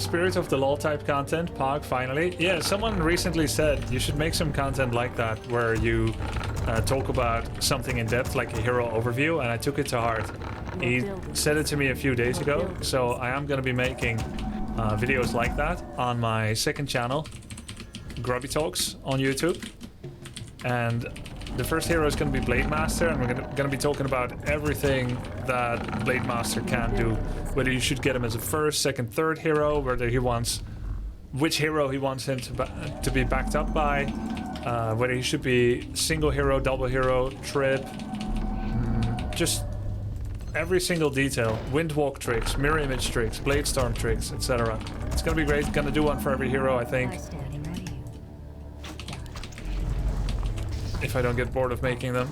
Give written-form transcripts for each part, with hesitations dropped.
Spirit of the LoL type content, Pog, finally. Yeah, someone recently said you should make some content like that where you talk about something in depth, like a hero overview, and I took it to heart. He said it to me a few days ago, so I am going to be making videos like that on my second channel, Grubby Talks on YouTube. And the first hero is going to be Blademaster, and we're going to be talking about everything that Blademaster can do. Whether you should get him as a first, second, third hero, whether he wants... which hero he wants him to be backed up by, whether he should be single hero, double hero, trip, just every single detail. Windwalk tricks, mirror image tricks, blade storm tricks, etc. It's going to be great. Going to do one for every hero, I think. If I don't get bored of making them.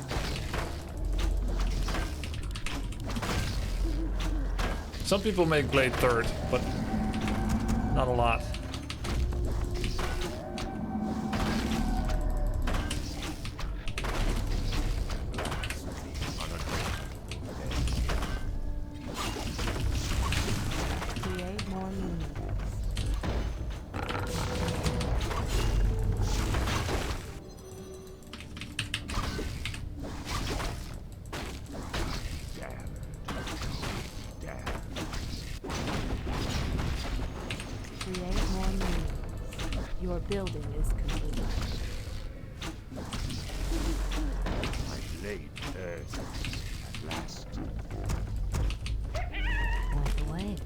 Some people make Blade third, but not a lot. Your building is complete. My blade earth at last. Walk away.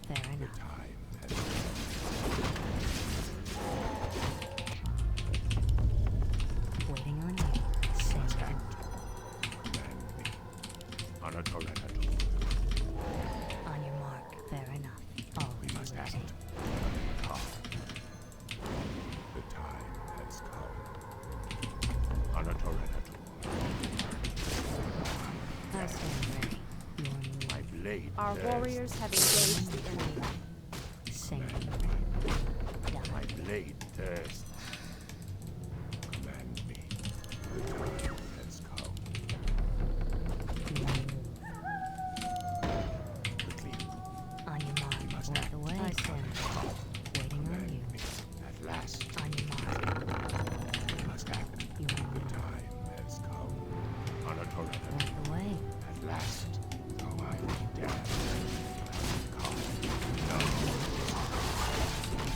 Fair enough. Time has Waiting on you. Same. command me. On a tornado. On your mark. Fair enough. Always We must act. waiting. Come. The time has come. On a tornado. I stand ready. Your move. My blade Our earth. warriors have engaged the enemy. Same. My blade thirsts. Command me. The time has come. Your move. Quickly. On your mark. Walk away. I stand ready. Waiting on you. Me. At last. On your mark. We must act. Your The move. time has come. On a tornado. Walk away. At last. Though I be dead. Come. No.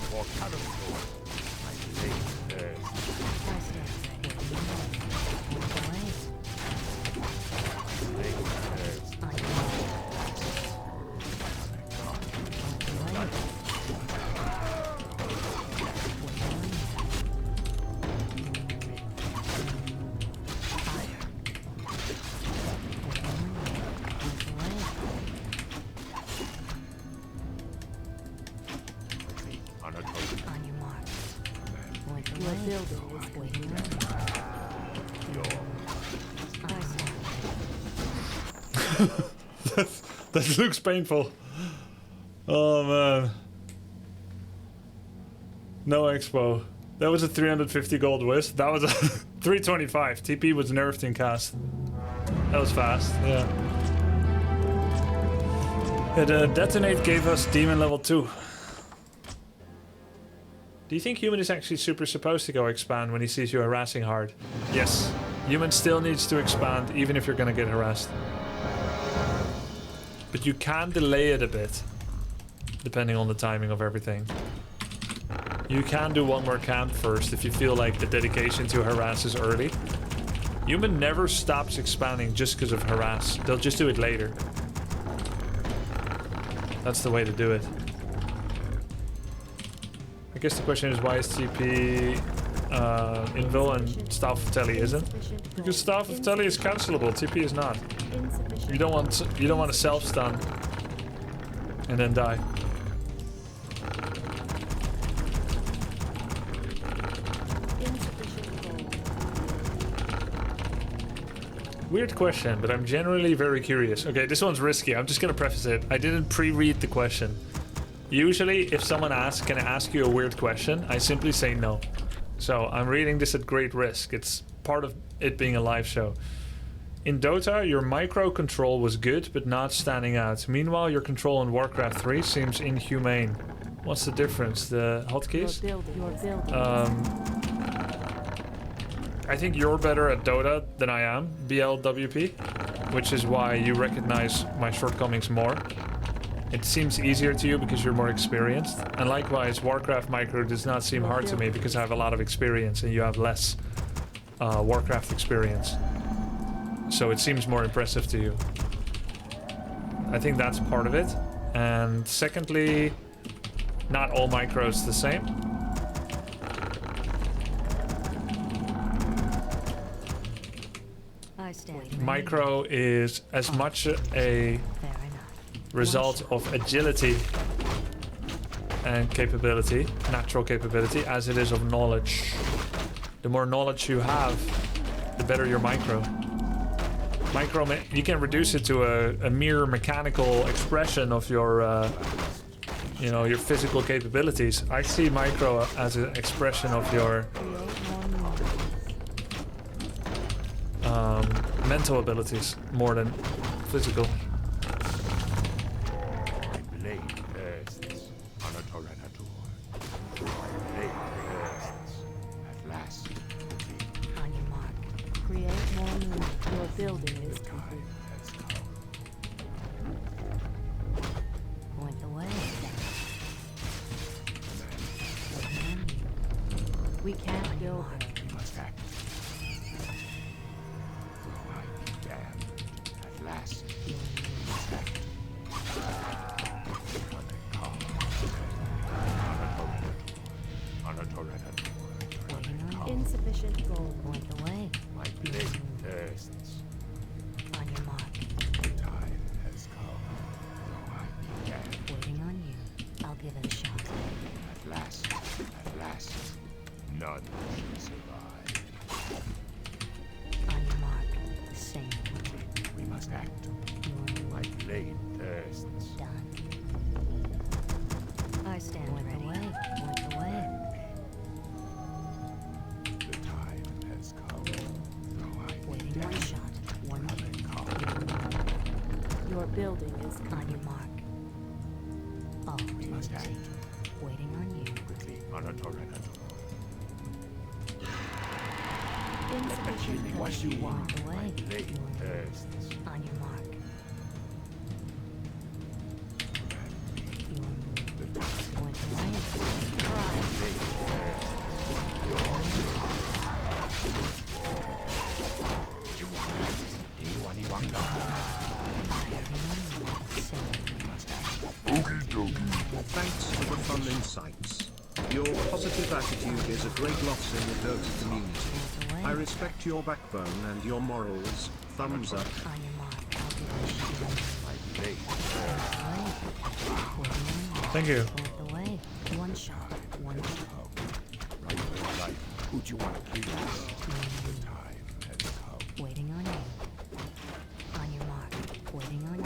For Caterpillar. My blade thirsts. I stand ready. Walk away. Blade thirsts. On your mark. Walk away. On a tornado. On your mark. Walk Your away. building is Waiting on you. I stand ready. That looks painful. Oh man. No expo. That was a 350 gold whisk. That was a 325. TP was nerfed in cast. That was fast, yeah. The detonate gave us demon level 2. Do you think human is actually super supposed to go expand when he sees you harassing hard? Yes. Human still needs to expand even if you're gonna get harassed. But you can delay it a bit, depending on the timing of everything. You can do one more camp first if you feel like the dedication to harass is early. Human never stops expanding just because of harass. They'll just do it later. That's the way to do it. I guess the question is, why is TP Invul and Staff of Telly isn't? Because Staff of Telly is cancelable, TP is not. Insufficient. You don't want to self stun and then die. Insufficient gold. Weird question, but I'm generally very curious. Okay, this one's risky. I'm just gonna preface it. I didn't pre-read the question. Usually, if someone asks, can I ask you a weird question? I simply say no. So I'm reading this at great risk. It's part of it being a live show. In Dota, your micro control was good, but not standing out. Meanwhile, your control in Warcraft 3 seems inhumane. What's the difference? The hotkeys? Your building. I think you're better at Dota than I am, BLWP, which is why you recognize my shortcomings more. It seems easier to you because you're more experienced. And likewise, Warcraft micro does not seem hard to me because I have a lot of experience and you have less Warcraft experience. So it seems more impressive to you. I think that's part of it. And secondly, not all micros the same. I stand. Micro is as much a Fair enough. result of agility and capability, natural capability, as it is of knowledge. The more knowledge you have, the better your micro. Micro, you can reduce it to a mere mechanical expression of your, you know, your physical capabilities. I see micro as an expression of your mental abilities more than physical. Blade bursts on a Torrenator. Blade bursts at last. On your mark. Create more moves. Your building is Time complete. has come. Point the way. We can't build her. We must act. Though I be damned, at last we must act. On a Torrenator. Insufficient gold. Point the way. My blade thirsts. On your mark. The time has come. Though I be damned, Waiting on you. I'll give it a shot. at last, none shall survive. On your mark. The same. We must act. My blade thirsts. Done. I stand ready. Point the way. The time has come. Though I be Waiting on a damned, shot. One minute. Your building is On complete. your mark. All we too must easy. act Waiting on you. quickly on a Torrenator. Insufficient What gold. you want? The way. Blade thirsts. On your mark. The time Point the way. Thanks for the fun insights. Your positive attitude is a great loss in the Dota community. Point the way. I respect your backbone and your morals. Thumbs up. On your mark. I'll give it a shot. blade Waiting on you. Thank you. Point the way. One shot. One shot. right for your life. Who'd you want to kill? The time has come. Waiting on you. On your mark. Waiting on you.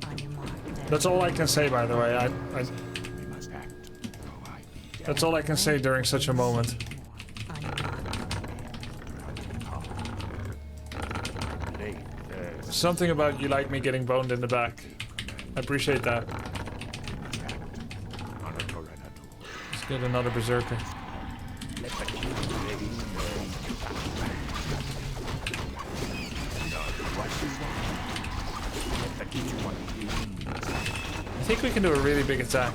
On your mark. That's all I can say, by the way. We must act. Though I be dead. That's all I can say during such a moment. On your mark. Blade thirsts. Something about you like me getting boned in the back. I appreciate that. On a Torrenator. Let's get another berserker. Let the king ready. Let the king want to I think we can do a really big attack.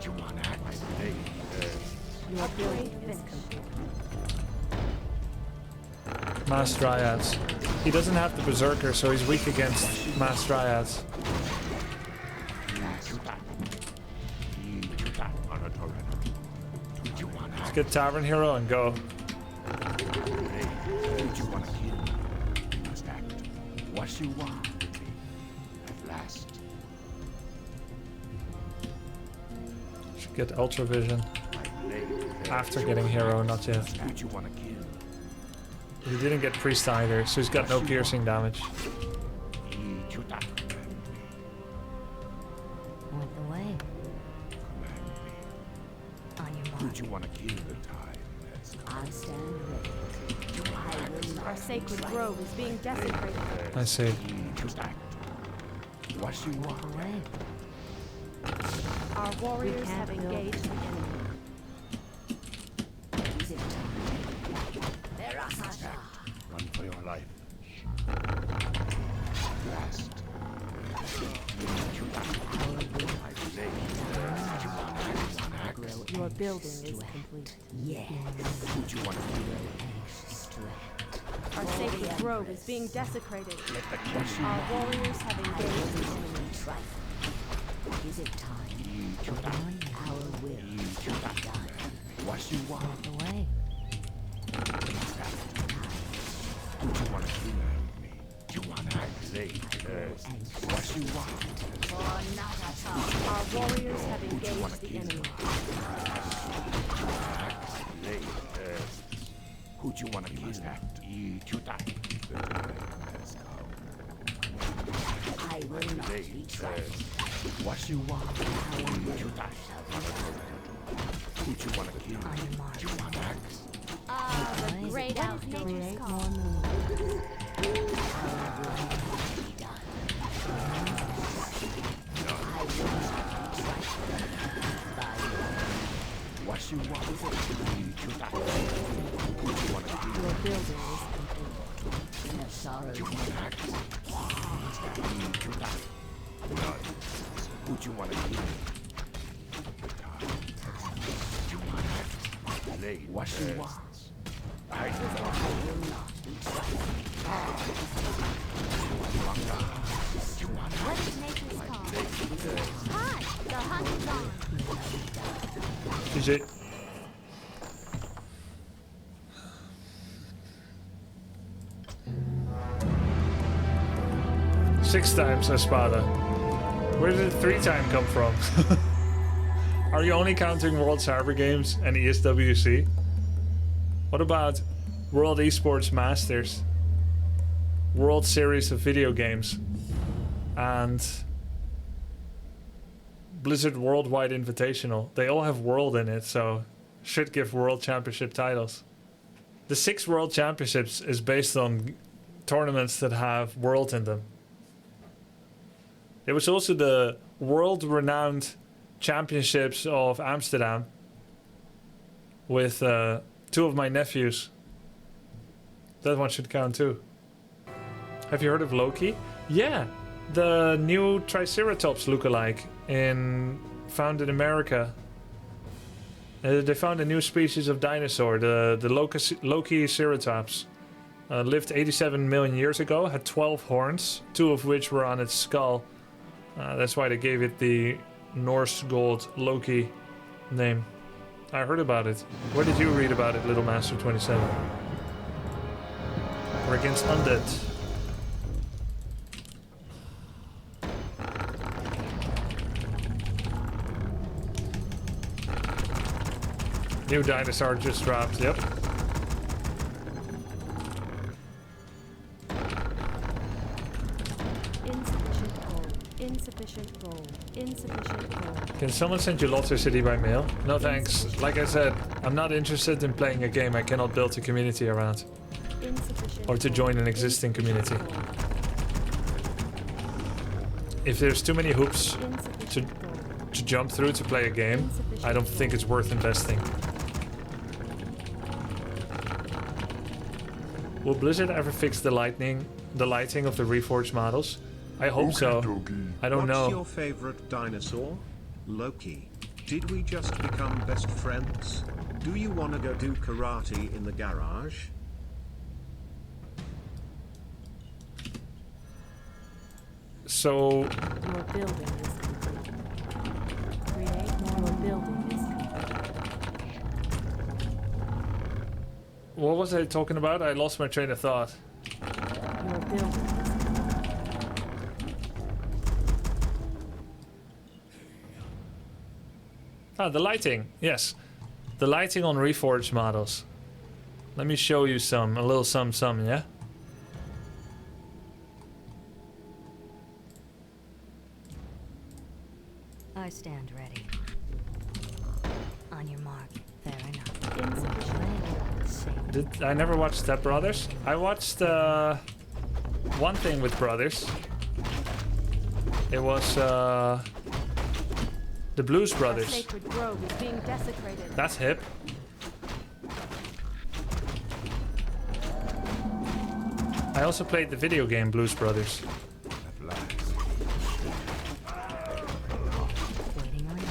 you want to act. My blade thirsts. Your building is complete. Mass Dryads. He doesn't have the berserker, so he's weak against Mass Dryads. On a Torrenator. You want to Let's get Tavern Hero and go. Who'd you want to kill? You must act. What you want. At last. Should get Ultra Vision My blade thirsts. after getting Hero, not yet. Who'd you want to kill? He didn't get Priest either, so he's got no piercing damage. Command Point the way. me. On your mark. Who'd you want to kill? The time has come. I stand ready. Our sacred grove is being desecrated. I see. Just act. What you want. Away. Our warriors can't have build. engaged the enemy. Run for your life. Last. Your building is complete. Who'd you want to kill? Our sacred grove is being desecrated. Let the king Our warriors have engaged the enemy. Is it time? Our will What you want? away. Who'd you want to kill? Me. You want to lay first. What you want? Our warriors have engaged the enemy. Lay first. Who'd you want to kill? Eat you die. The time has come. I will not Lay first. What you want? Eat you die. Who'd you want to kill? On your mark. You want axe? The great outdoors Create call. more moves. What you want? Eat you die. Who'd you want to kill? Your building is complete. The sorrows You want axe? Eat you die. None. Who'd you want to kill? You want axe? Lay. What you want? I will not be You want What is nature's call? Hi, the hunt is on. GG. Six times Espada. Where did the 3 time come from? Are you only counting World Cyber Games and ESWC? What about World Esports Masters? World Series of Video Games? And Blizzard Worldwide Invitational? They all have World in it, so should give World Championship titles. The 6 World Championships is based on tournaments that have World in them. There was also the world-renowned Championships of Amsterdam with 2 of my nephews. That one should count too. Have you heard of Loki? Yeah, the new Triceratops lookalike found in America. They found a new species of dinosaur, the Loki Ceratops. Lived 87 million years ago, had 12 horns, 2 of which were on its skull. That's why they gave it the Norse god Loki name. I heard about it. Where did you read about it, Little Master 27? We're against undead. New dinosaur just dropped, yep. Insufficient gold. Insufficient gold. Insufficient gold. Can someone send you Lotter City by mail? No thanks. Like I said, I'm not interested in playing a game I cannot build a community around. Insufficient Or to gold. join an existing community. Insufficient gold. If there's too many hoops Insufficient gold. to jump through to play a game, I don't think it's worth investing. Will Blizzard ever fix the lighting of the Reforged models? I hope so. I don't What's know. your favorite dinosaur? Loki. Did we just become best friends? Do you wanna go do karate in the garage? So, Your building is complete. Create more. Your building is complete. what was I talking about? I lost my train of thought. Your building is complete. Ah, the lighting. Yes. The lighting on Reforged models. Let me show you a little some, yeah? I stand ready. On your mark. Fair enough. Insufficient. I never watched Step Brothers. I watched one thing with Brothers. It was The Blues Our Brothers. sacred grove is being desecrated. That's hip. I also played the video game Blues Brothers. At last. Waiting on you.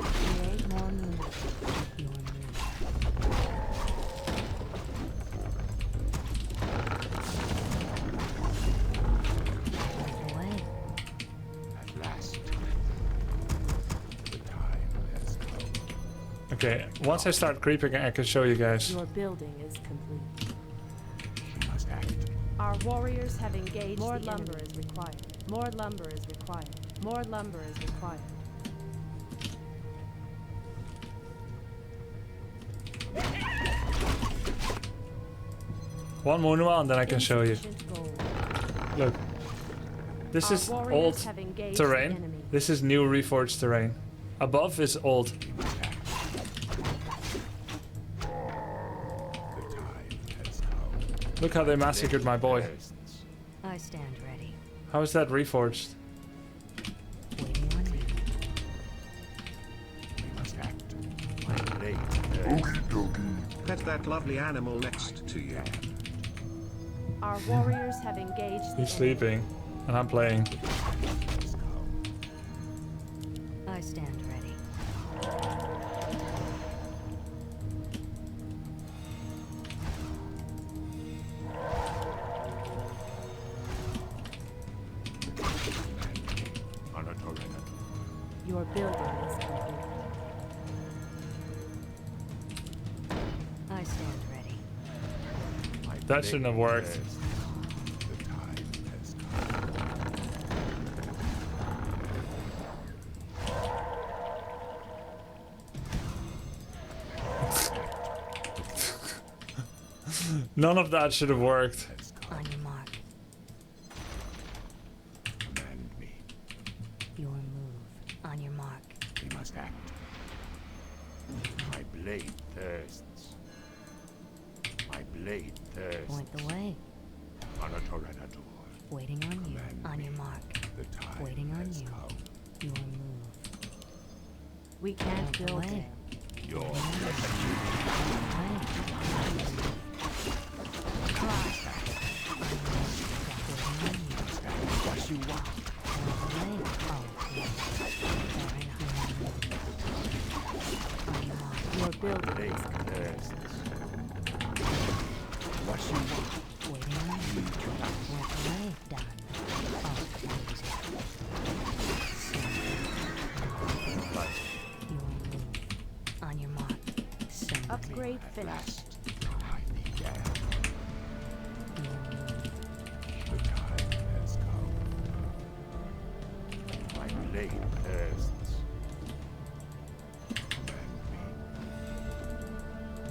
Create more moon. Your move. Point away. At last. The time has come. Okay, once I start creeping, I can show you guys. Your building is complete. We must act. Our warriors have engaged. More lumber is required. More lumber is required. More lumber is required. One Moonuma and then I can show you. Insufficient gold. Look. This Our is warriors old have engaged terrain. the enemy. This is new reforged terrain. Above is old. We must act. The time has come. Look how they massacred my boy. Pests. I stand ready. How is that reforged? Waiting on you. We must act. My blade bursts. Pet that lovely animal next to you. Our warriors have engaged the He's enemy. sleeping and I'm playing. Has come. I stand ready. On a torrent. Your building is complete. I stand ready. My That shouldn't have blade worked. bursts. The time has come. None of that should have worked. Has come. On your mark. Command me. Your move. On your mark. We must act. My blade thirsts. My blade thirsts. Point the way. On a torrenador. Waiting on you. Command On me. your mark. The time Waiting on has you. come. Your move. We can't Point the build way. there. Your Away. what you want. Your building Blade is complete. thirsts. What you want. Light. On your mark. Upgrade At finished. last. I began. Your move. The time has come. My blade thirsts. Command me.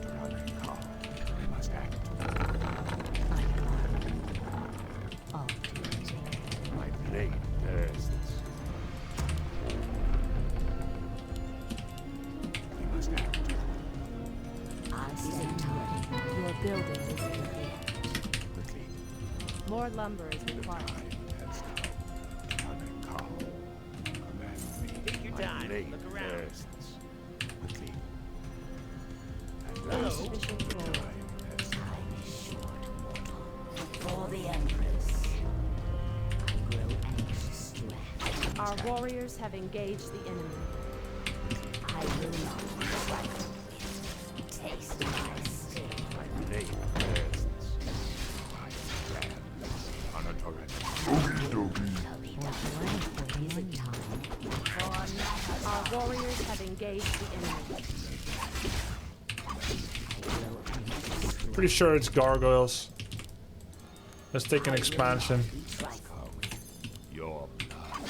Veronica, we must act. On your mark. All too easy. My blade thirsts. We must act. I say time. Your building is complete. Quickly. More lumber is The required. time has come. Veronica, command me. Take your My time. blade Look around. thirsts. Quickly. At last. Insufficient The gold. time has come. For the Empress. I grow anxious to act. Our warriors have engaged the enemy. I will not fight. Taste my sting. My blade thirsts. I stand on a torrent. Shall be done. Waiting on you. Our warriors have engaged the enemy. Pretty sure it's gargoyles. Let's take an expansion. Your blood.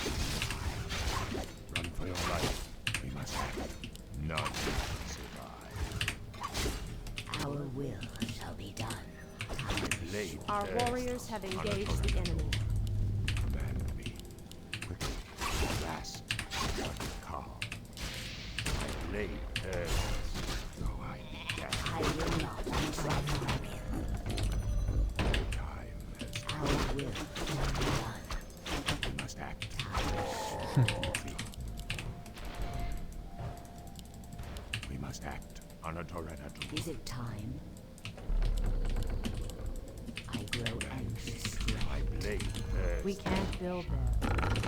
Run for your life. We must act. None survive. Our will shall be done. My blade Our thirsts. warriors have On a engaged the torrent. enemy. Command me. Quickly. Last. Call. My blade thirsts. So I began. I will not be frightened. The time has come. Our will shall be done. We must act on a Toreador. Is it time? I grow anxious. My blade bursts. We can't build them. Time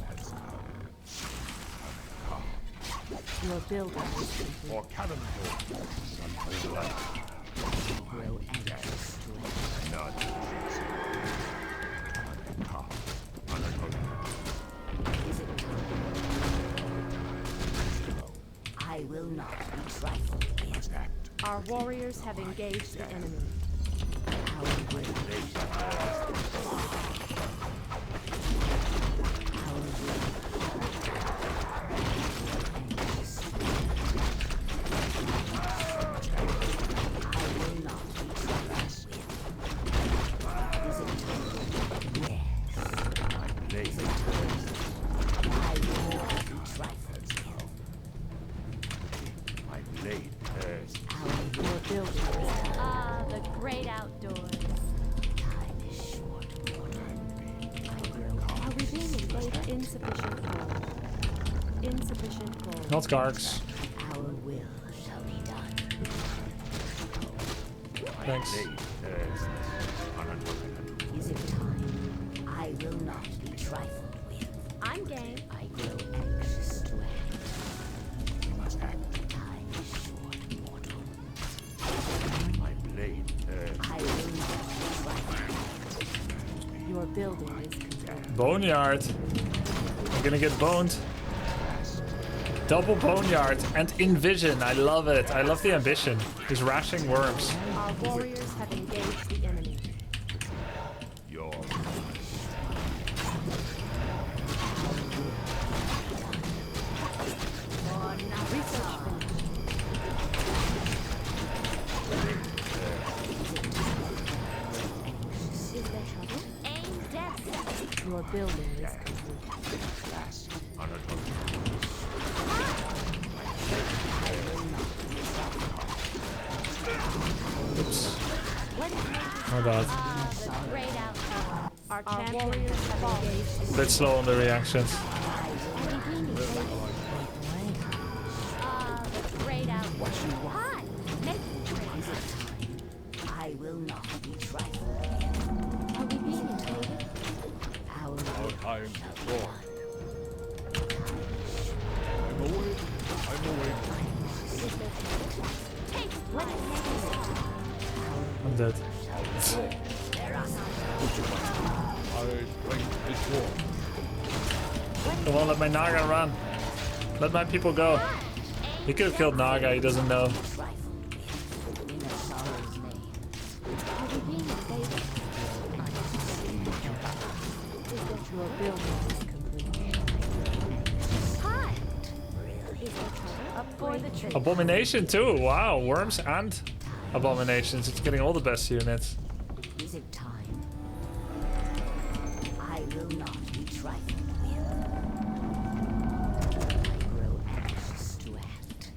has come. Your building is complete. For cannonball. Until life. Grow anxious. Not come on a Toreador. Is it time? I will not be trifled with. Must act. Our warriors have engaged the enemy. Our will. Our will. Anxious. I will not be trifled with. Is it time? Yes. My blade bursts. I will not be trifled with. My blade bursts. Your building is Ah, the great outdoors. Time is short. Are we being invaded? Insufficient coal. Insufficient coal. Not Gargs. Our will shall be done. Thanks. Blade bursts on a Toreador. Is it time? I will not be trifled with. I'm game. I grow anxious to act. We must act. Time is short, mortal. My blade bursts. I will not be trifled. Your building is complete. Boneyard. I'm gonna get boned. Double boneyard and envision. I love it. I love the ambition. He's rashing worms. Our warriors have engaged the enemy. Your Research finished. Is there trouble? Aim death. Your building is complete. blast on a Toreador. My bad. Ah, the great outdoors. Our warriors have engaged. Bit slow on the reactions. Ah, the great outdoors. Hi, make I will not be trifled with. Are we being invaded? Our will Time shall be done. I'm awake. I'm awake. Hey, what is next? I'm dead. I bring this war. Come on, let my Naga run. Let my people go. He could have killed Naga, he doesn't know. Trifled with. In a sorrow's name. Are we being invaded? Is that your building is complete? Hi. Is there trouble? Up for the tree. Abomination too. Wow, worms and abominations. It's getting all the best units. Is it time? I will not be trifled with. I grow anxious to act.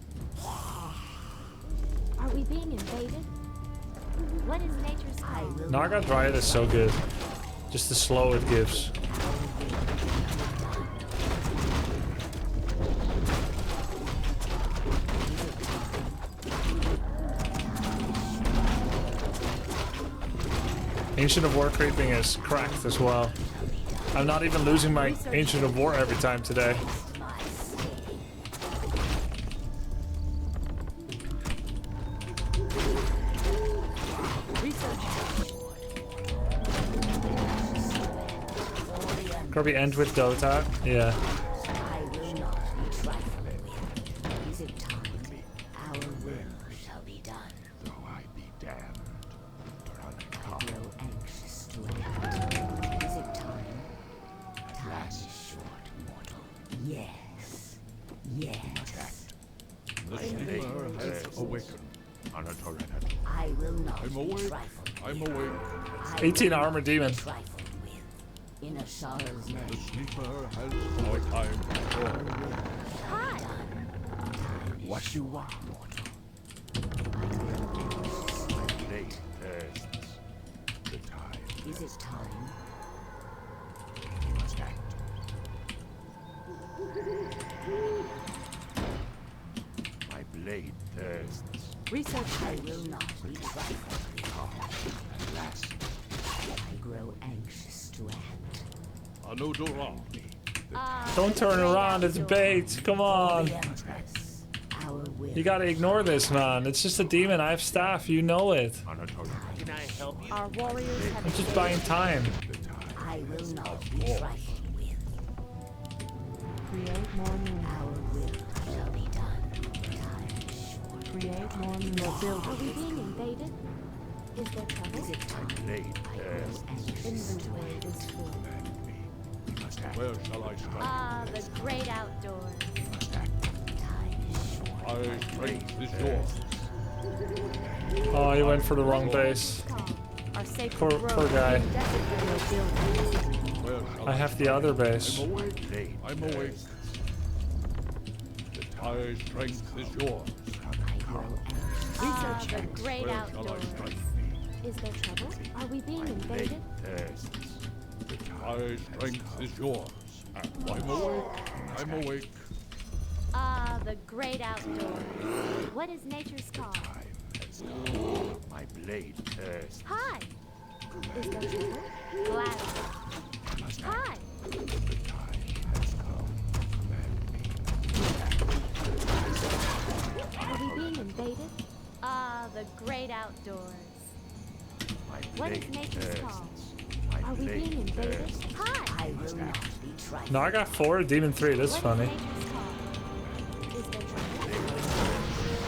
Are we being invaded? What is nature's I call? will Naga Dryad is so good. Just the slow it gives. Ancient of War creeping is cracked as well. I'm not even losing my Ancient of War every time today. Grubby end with Dota. Yeah. I will not be trifled with. Is it time? Our will shall be done. Though I be damned. I grow anxious to act. Is it time? Time is short, mortal. Yes. Yes. The sleeper has awakened on a Toreador. I will not I'm be awake. trifled. I'm awake. I 18 will armor not be demon. trifled with. In a sorrow's The name. sleeper has no time for Hi. what you want. My blade bursts. The time Is it time? we must act. My blade thirsts. Research I phase. will not be trifled. At last, I grow anxious to act. Anodora. Don't turn around, it's bait. Come on. Empress, our will. You gotta ignore this, man. It's just a demon. I have staff, you know it. Anatolia. Can I help you? Our warriors have I'm just engaged. buying time. I will not be trifled with. Create more moon. Our will shall be done. Time is short. Create more moon. Are Building. we being invaded? Is there trouble? Is it time? Blade I grow thirsts. anxious to Inventory act. is full. We must act. Where shall I strike? Ah, the great outdoors. We must act. Time is short. Our strength is yours. Oh, he went for the wrong base. Our safe Poor growth guy. in desert buildings. Where shall I have the other base. I'm awake. Blade I'm awake. Our strength is yours. I grow anxious. Ah, Research the great Where shall I outdoors. strike? Is there trouble? Are we being My invaded? blade thirsts. Our strength is yours. I'm awake. I'm awake. Ah, the great outdoors. What is nature's call? Time has come. My blade thirsts. Hi. Is there trouble? Gladly. Hi. The time has come. Are we being invaded? Ah, the great outdoors. My What is blade nature's call? thirsts. My Are we blade being invaded? thirsts. Hi. I will not be trifled. No, I got 4, demon 3. That's What funny. is nature's call? Is there trouble?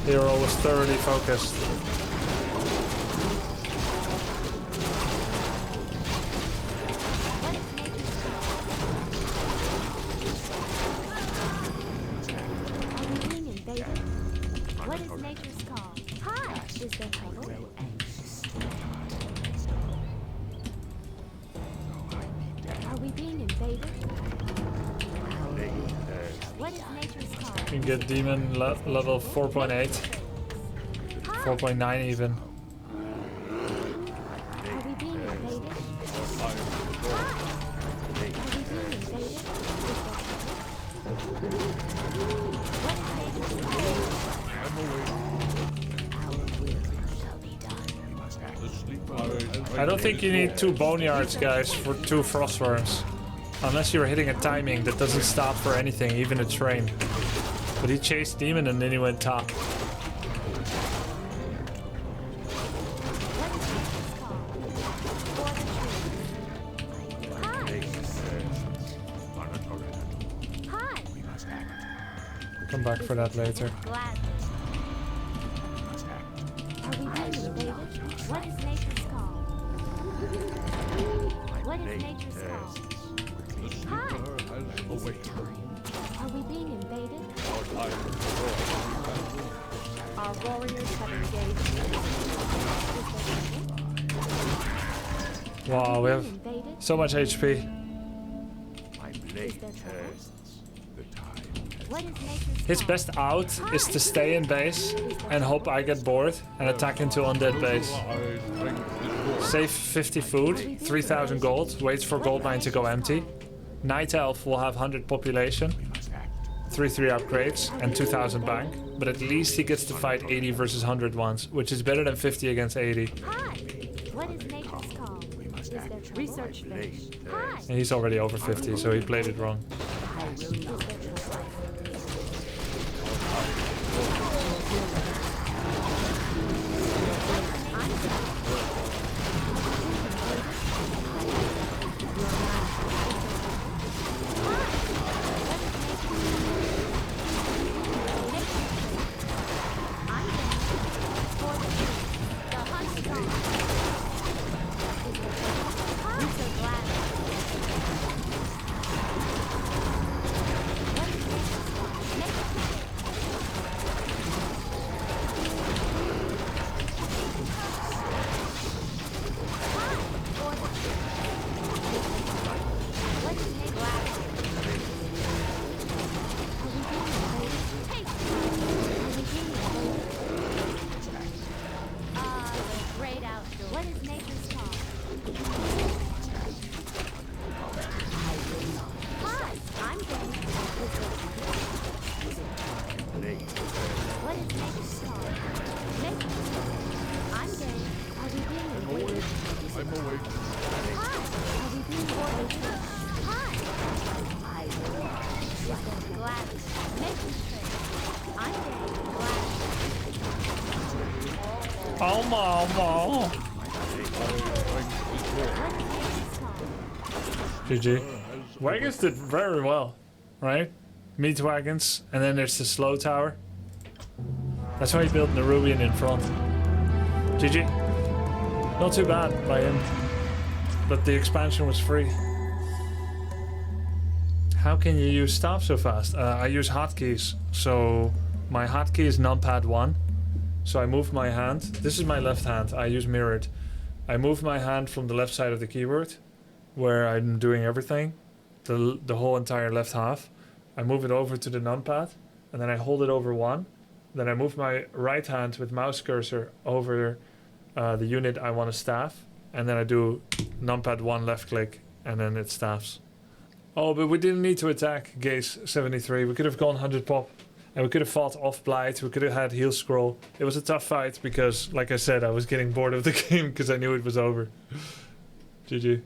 Hero was thoroughly focused. Are we being invaded? What is nature's call? Hi. Is there trouble? Grow anxious. Are we being invaded? Blade thirsts. What is nature's call? You can get demon level 4.8, 4.9 even. Are we being invaded? Are we being invaded? Is there trouble? What is nature's call? I'm awake. Our will shall be done. We must act. The sleeper. I don't think you need 2 boneyards, guys, for 2 frostworms. Unless you're hitting a timing that doesn't stop for anything, even a train. But he chased demon and then he went top. What is nature's call? For the trees. Hi. Blade thirsts. Anatolia. Hi. We must act. Come back for that later. Gladly. We must act. Are we being invaded? What is nature's call? What is Blade nature's call? thirsts. Hi. Has awake. Are we being invaded? Our time is yours. Our warriors have engaged. Wow, we have Invaded? so much HP. My blade there trouble? thirsts. The time has What is nature's His call? best out is to stay in base and hope I get bored and attack into undead base. Our strength is yours. Save 50 food, 3000 gold, waits for gold mine to go empty. Night Elf will have 100 population, We must act. 3 upgrades and 2000 bank, but at least he gets to fight 80 versus 100 once, which is better than 50 against 80. Hi. What is nature's call? We must Is there act. trouble? Research phase. Blade Hi. thirsts. And he's already over 50, so he played it wrong. I will not be trifled. Gladly. Making trade. I'm game. Gladly. Oh, mama. GG. Wagons did very well, right? Meat wagons, and then there's the slow tower. That's why he built Nerubian in front. GG. Not too bad by him, but the expansion was free. How can you use staff so fast? I use hotkeys. So my hotkey is numpad 1. So I move my hand. This is my left hand. I use mirrored. I move my hand from the left side of the keyboard, where I'm doing everything, the whole entire left half. I move it over to the numpad, and then I hold it over 1. Then I move my right hand with mouse cursor over the unit I want to staff, and then I do numpad 1 left click, and then it staffs. Oh, but we didn't need to attack Gaze 73. We could have gone 100 pop, and we could have fought off Blight. We could have had heal scroll. It was a tough fight because, like I said, I was getting bored of the game because I knew it was over. GG.